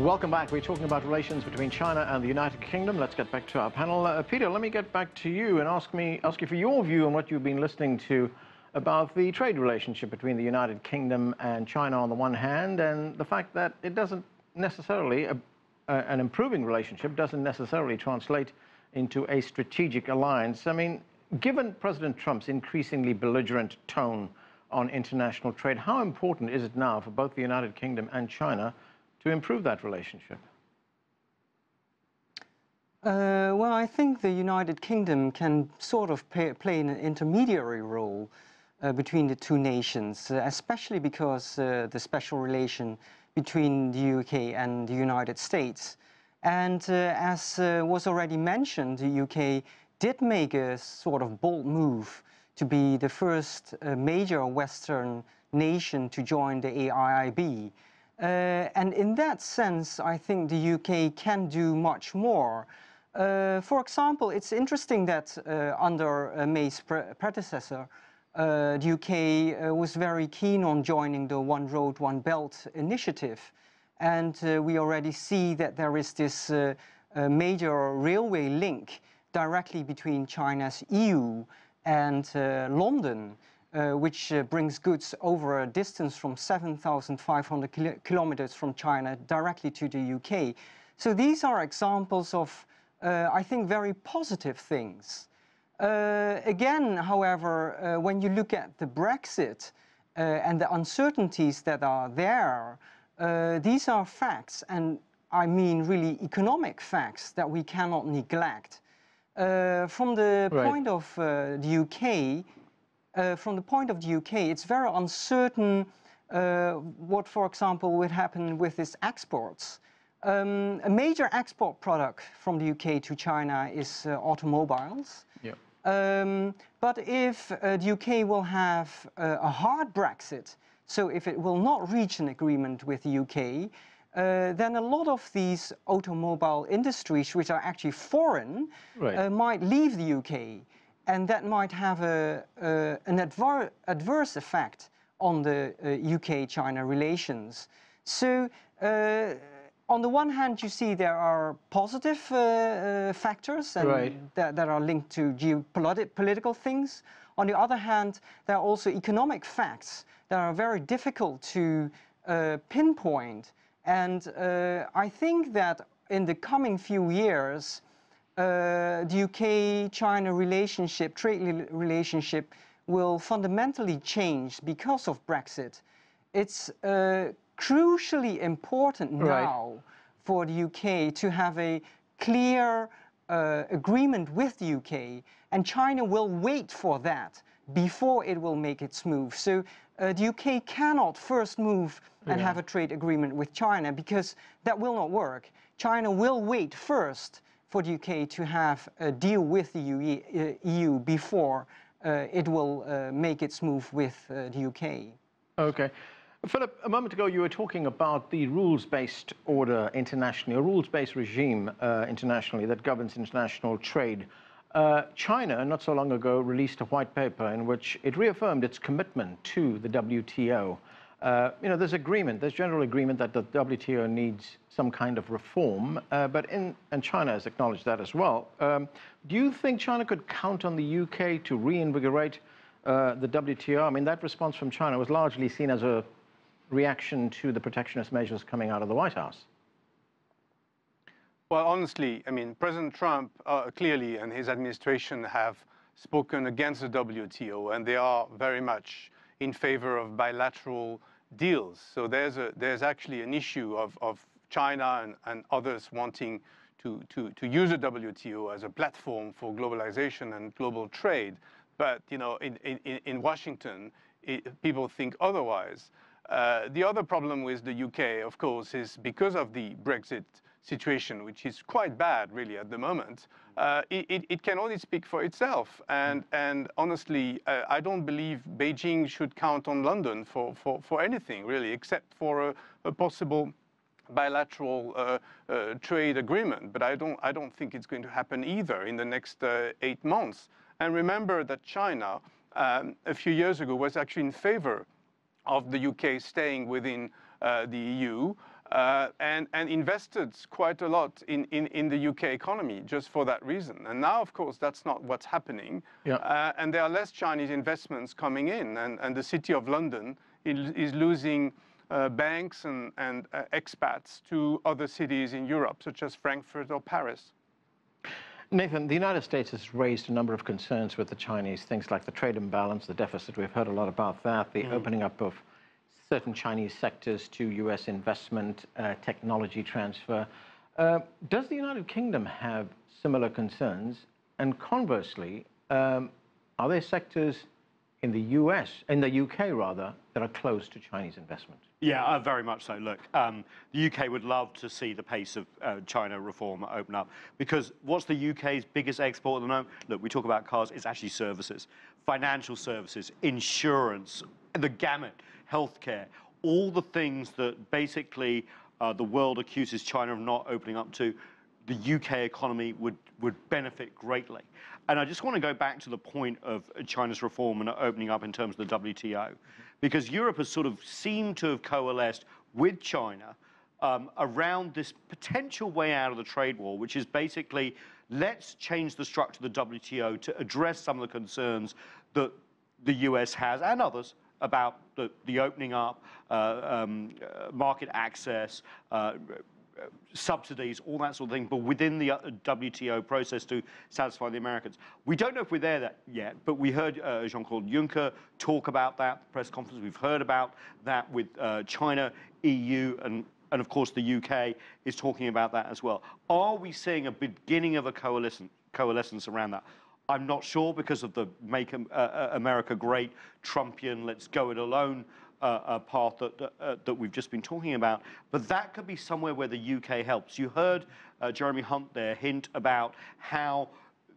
Welcome back. We're talking about relations between China and the United Kingdom. Let's get back to our panel. Peter, let me get back to you and ask you for your view on what you've been listening to about the trade relationship between the United Kingdom and China on the one hand, and the fact that it doesn't necessarily, an improving relationship doesn't necessarily translate into a strategic alliance. I mean, given President Trump's increasingly belligerent tone on international trade, how important is it now for both the United Kingdom and China to improve that relationship? Well, I think the United Kingdom can sort of play an intermediary role between the two nations, especially because the special relation between the UK and the United States. And as was already mentioned, the UK did make a sort of bold move to be the first major Western nation to join the AIIB. And in that sense, I think the UK can do much more. For example, it's interesting that under May's predecessor, the UK was very keen on joining the One Road, One Belt initiative. And we already see that there is this major railway link directly between China's EU and London, which brings goods over a distance from 7,500 kilometers from China directly to the UK. So these are examples of, I think, very positive things. Again, however, when you look at the Brexit and the uncertainties that are there, these are facts, and I mean really economic facts that we cannot neglect. From the point of the UK, it's very uncertain what, for example, would happen with its exports. A major export product from the UK to China is automobiles. Yeah. But if the UK will have a hard Brexit, so if it will not reach an agreement with the UK, then a lot of these automobile industries, which are actually foreign, might leave the UK. And that might have an adverse effect on the UK-China relations. So on the one hand, you see there are positive factors and that are linked to geopolitical things. On the other hand, there are also economic facts that are very difficult to pinpoint. And I think that in the coming few years, the UK-China relationship, trade relationship, will fundamentally change because of Brexit. It's crucially important now for the UK to have a clear agreement with the UK, and China will wait for that before it will make its move. So the UK cannot first move and have a trade agreement with China, because that will not work. China will wait first for the UK to have a deal with the EU before it will make its move with the UK. Okay. Philip, a moment ago you were talking about the rules-based order internationally, a rules-based regime internationally that governs international trade. China, not so long ago, released a white paper in which it reaffirmed its commitment to the WTO. You know, there's general agreement that the WTO needs some kind of reform, and China has acknowledged that as well. Do you think China could count on the UK to reinvigorate the WTO? I mean, that response from China was largely seen as a reaction to the protectionist measures coming out of the White House. Well, honestly, I mean, President Trump clearly and his administration have spoken against the WTO, and they are very much in favor of bilateral deals. So there's actually an issue of China and others wanting to use the WTO as a platform for globalization and global trade. But you know, in Washington, people think otherwise. The other problem with the UK, of course, is because of the Brexit situation, which is quite bad, really, at the moment. It can only speak for itself. And honestly, I don't believe Beijing should count on London for anything, really, except for a possible bilateral trade agreement. But I don't think it's going to happen either in the next 8 months. And remember that China, a few years ago, was actually in favor of the UK staying within the EU. and invested quite a lot in the UK economy just for that reason. And now, of course, that's not what's happening. Yeah. And there are less Chinese investments coming in. And the City of London is losing banks and expats to other cities in Europe, such as Frankfurt or Paris. Nathan, the United States has raised a number of concerns with the Chinese, things like the trade imbalance, the deficit. We've heard a lot about that, the opening up of certain Chinese sectors to US investment, technology transfer. Does the United Kingdom have similar concerns? And conversely, are there sectors in the US, in the UK rather, that are closed to Chinese investment? Yeah, very much so. Look, the UK would love to see the pace of China reform open up, because what's the UK's biggest export at the moment? Look, we talk about cars, it's actually services, financial services, insurance, the gamut, healthcare, all the things that basically the world accuses China of not opening up to. The UK economy would benefit greatly. And I just want to go back to the point of China's reform and opening up in terms of the WTO, because Europe has sort of seemed to have coalesced with China around this potential way out of the trade war, which is basically, let's change the structure of the WTO to address some of the concerns that the US has and others about the opening up, market access, subsidies, all that sort of thing, but within the WTO process to satisfy the Americans. We don't know if we're there yet, but we heard Jean-Claude Juncker talk about that at the press conference. We've heard about that with China, EU, and of course the UK is talking about that as well. Are we seeing a beginning of a coalescence around that? I'm not sure, because of the Make America Great Trumpian, let's go it alone path that we've just been talking about, but that could be somewhere where the UK helps. You heard Jeremy Hunt there hint about how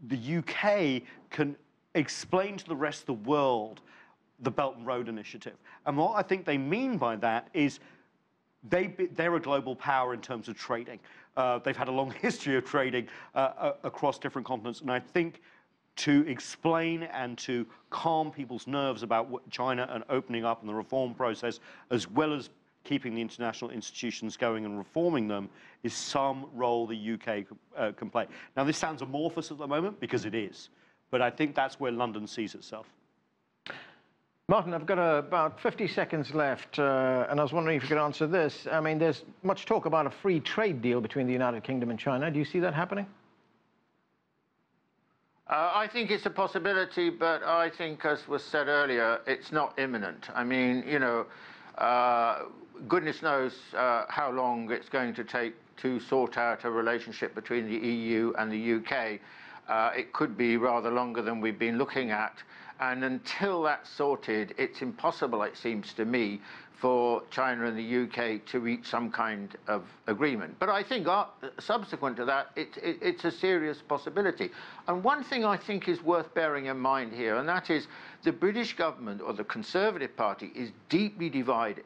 the UK can explain to the rest of the world the Belt and Road Initiative. And what I think they mean by that is they're a global power in terms of trading. They've had a long history of trading across different continents, and I think to explain and to calm people's nerves about China and opening up and the reform process, as well as keeping the international institutions going and reforming them, is some role the UK can play. Now, this sounds amorphous at the moment, because it is, but I think that's where London sees itself. Martin, I've got about 50 seconds left, and I was wondering if you could answer this. I mean, there's much talk about a free trade deal between the United Kingdom and China. Do you see that happening? I think it's a possibility, but I think, as was said earlier, it's not imminent. I mean, you know, goodness knows how long it's going to take to sort out a relationship between the EU and the UK. It could be rather longer than we've been looking at. And until that's sorted, it's impossible, it seems to me, for China and the UK to reach some kind of agreement. But I think subsequent to that, it's a serious possibility. And one thing I think is worth bearing in mind here, and that is the British government, or the Conservative Party, is deeply divided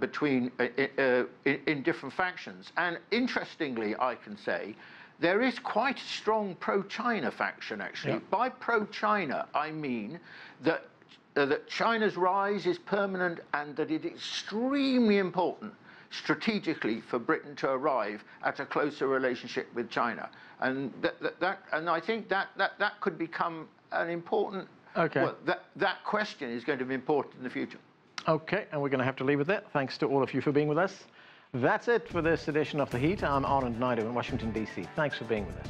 between in different factions. And interestingly, I can say, there is quite a strong pro-China faction, actually. Yeah. By pro-China, I mean that China's rise is permanent, and that it is extremely important strategically for Britain to arrive at a closer relationship with China. And and I think that could become an important... Okay. Well, that question is going to be important in the future. Okay, and we're going to have to leave it there. Thanks to all of you for being with us. That's it for this edition of The Heat. I'm Anand Naidu in Washington, D.C. Thanks for being with us.